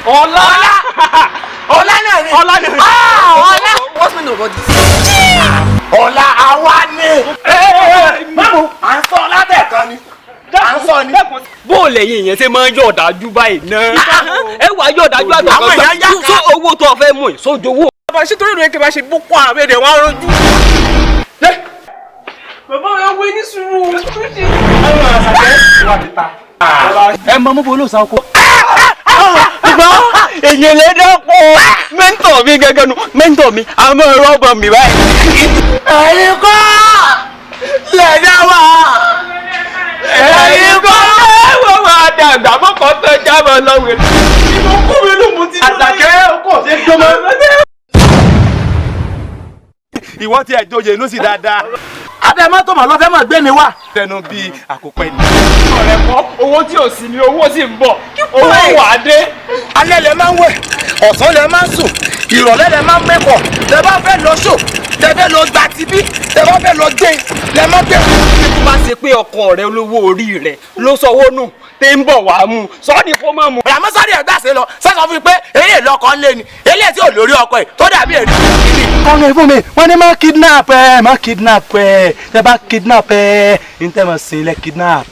Ọlá náà ni. Ọlá ni. Ọlá. What's mean about this? Ọlá àwa ni. Mamu, à ń sọ látẹ̀kan ni. À ń sọ ni. Bó lẹ́yìn yẹn ṣe máa ń yọ̀ dájú báyìí náà. Ẹ wà yọ̀ dájú àgbà Àwọn èèyàn yá ká. sọ owó tó fẹ́ mú ì sójú owó. Bàbá ṣé torí ìròyìn kí n bá ṣe boko haram èdè wọn rojú. Bàbá mi wọ ní sùúrù. Ẹ mọ mú bolo san ko. Ṣùgbọ́n èyàn lè dẹ́kun mẹ́ńtọ̀ mi gẹ́gẹ́ nu mẹ́ńtọ̀ mi àmọ́ rọ́bà mi báyìí. Ẹ̀yin kọ́ lẹ́dá wa. Ẹ̀yin kọ́ wọ́n máa dàgbà mọ́kàn tó jábọ̀ lọ́wọ́. Ìmọ̀kú mi ló mú ti. Àṣàkẹ́ kò ṣe gbọmọ. Ìwọ ti ẹjọ́ yẹn ló sì dáadáa. Abẹ́ mọ́tò mọ̀ lọ́fẹ́ mọ̀ gbé mi wá. Tẹnu bíi àkópẹ́ ni. Ọ̀rẹ́ kọ́ owó tí ò sí ni owó sì ń bọ̀. Owó wà á dé. Alẹ́ lẹ máa ń wẹ̀, ọ̀sán lẹ máa ń sùn, ìrọ̀lẹ́ lẹ máa ń mẹ́kọ̀ọ́, tẹ bá fẹ́ lọ ṣò, tẹ fẹ́ lọ gba tibí, tẹ bá fẹ́ lọ gbé, lẹ máa gbé. Tó bá ṣe pé ọkọ rẹ olówó orí rẹ ló sọwọ́ nù tẹ́ ń bọ̀ wá mú sọ́ọ́dì kó má mú. Ràmọ́sárì ẹ̀gbá ṣe lọ, sẹ́sọ̀ fún mi pé eré ìlọ́kọ̀ ń lé ni, eléyìí tí ò lórí ọkọ ẹ̀ tó dàbí èrè. Kọ́ni fún mi, wọ́n ní má kidnap ẹ̀, tẹ bá kidnap ẹ̀, n tẹ́ mọ̀ sí ilẹ̀ kidnap.